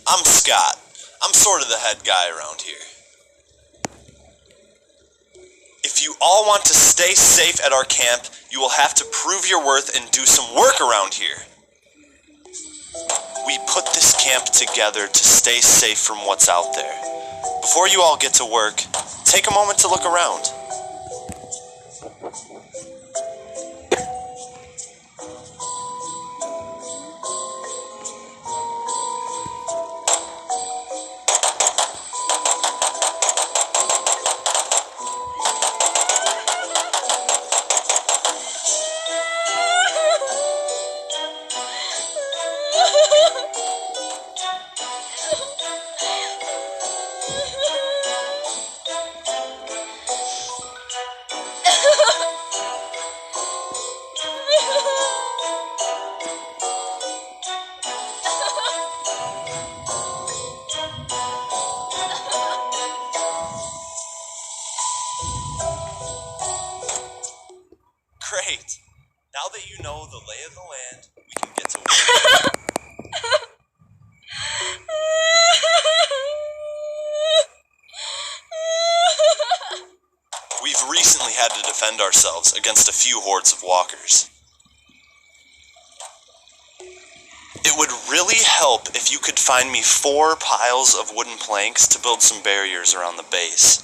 I'm Scott. I'm sort of the head guy around here. If you all want to stay safe at our camp, you will have to prove your worth and do some work around here. We put this camp together to stay safe from what's out there. Before you all get to work, take a moment to look around. Great. Now that you know the lay of the land, we can get to work. We've recently had to defend ourselves against a few hordes of walkers. It would really help if you could find me 4 piles of wooden planks to build some barriers around the base.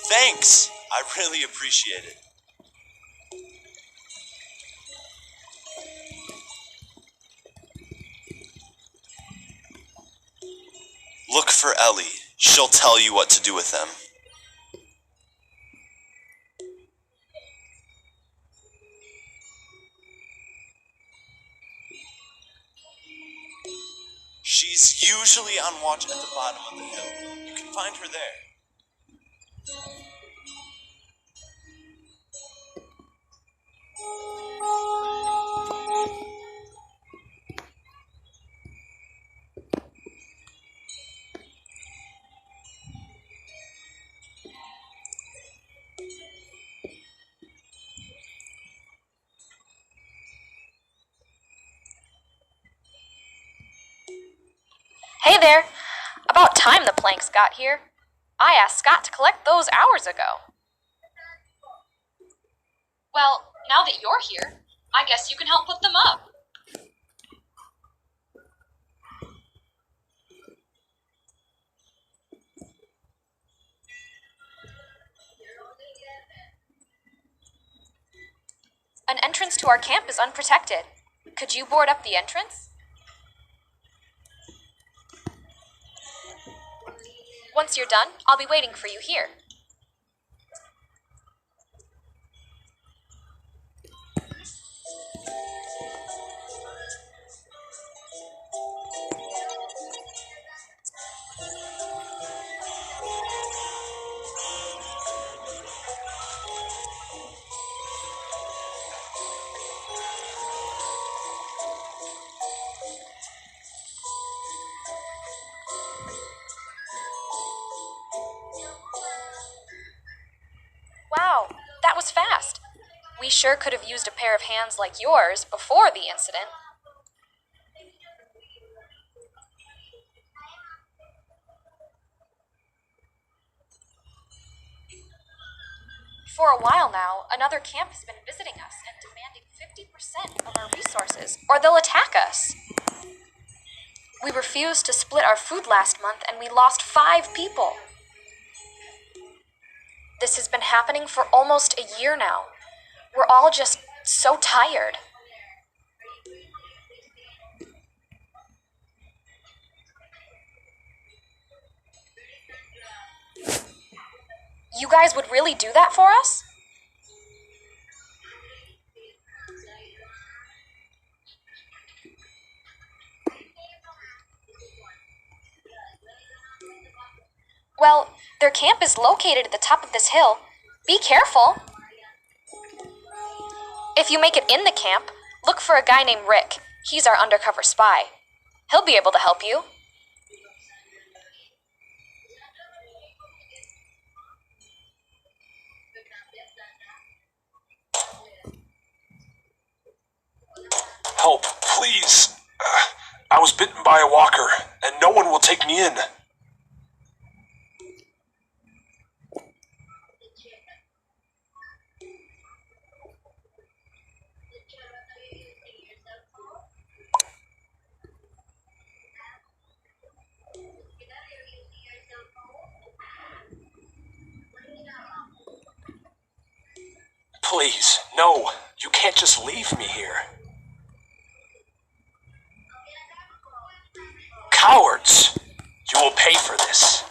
Thanks! I really appreciate it. Look for Ellie. She'll tell you what to do with them. She's usually on watch at the bottom of the hill. You can find her there. Hey there! About time the planks got here. I asked Scott to collect those hours ago. Well, now that you're here, I guess you can help put them up. An entrance to our camp is unprotected. Could you board up the entrance? Once you're done, I'll be waiting for you here. We sure could have used a pair of hands like yours before the incident. For a while now, another camp has been visiting us and demanding 50% of our resources, or they'll attack us. We refused to split our food last month and we lost 5 people. This has been happening for almost a year now. We're all just so tired. You guys would really do that for us? Well, their camp is located at the top of this hill. Be careful. If you make it in the camp, look for a guy named Rick. He's our undercover spy. He'll be able to help you. Help, please. I was bitten by a walker, and no one will take me in. Please, no. You can't just leave me here. Cowards! You will pay for this.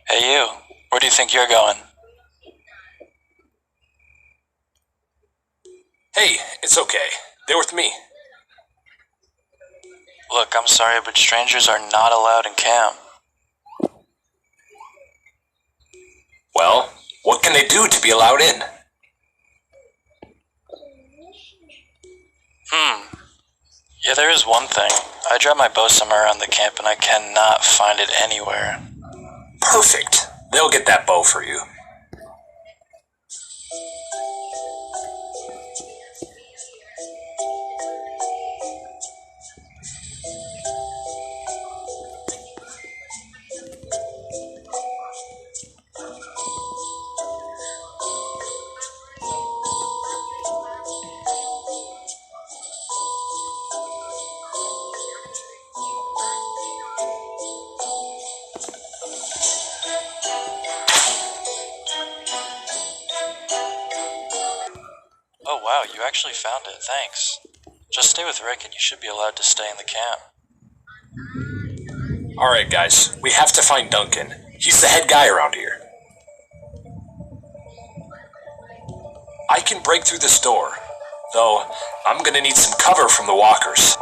Hey you, where do you think you're going? Hey, it's okay. They're with me. Look, I'm sorry, but strangers are not allowed in camp. Well, what can they do to be allowed in? Yeah, there is one thing. I dropped my bow somewhere around the camp and I cannot find it anywhere. Perfect. They'll get that bow for you. Oh wow, you actually found it, thanks. Just stay with Rick and you should be allowed to stay in the camp. Alright guys, we have to find Duncan. He's the head guy around here. I can break through this door, though I'm gonna need some cover from the walkers.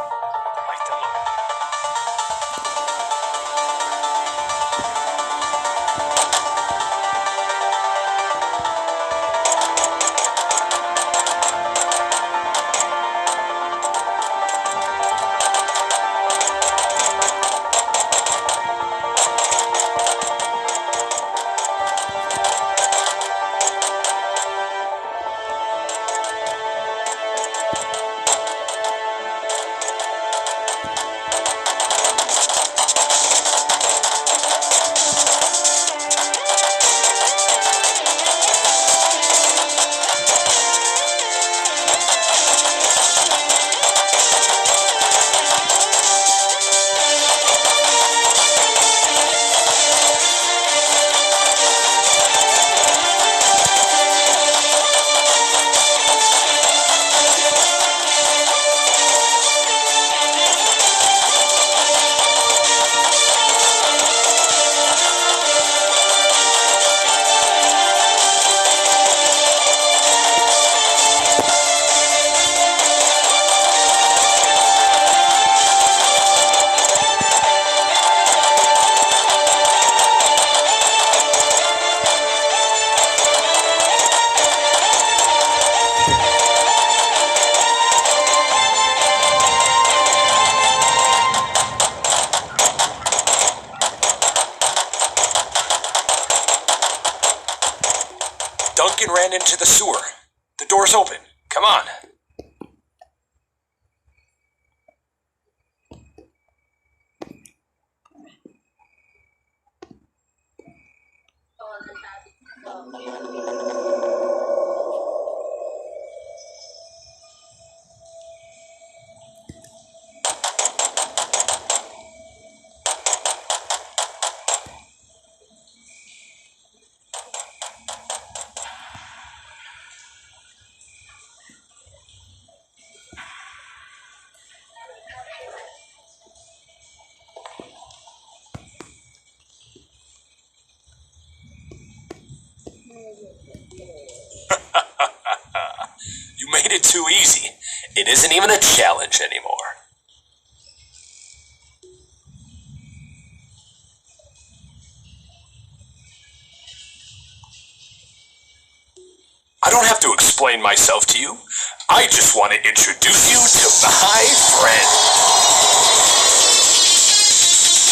Kraken ran into the sewer. The door's open. Come on. You made it too easy. It isn't even a challenge anymore. I don't have to explain myself to you. I just want to introduce you to my friend.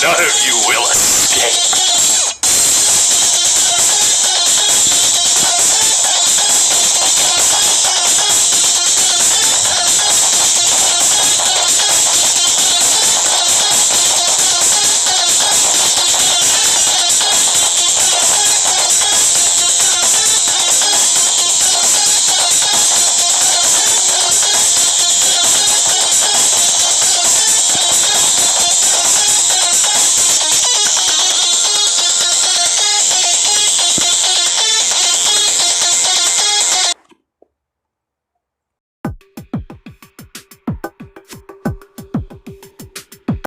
None of you will escape.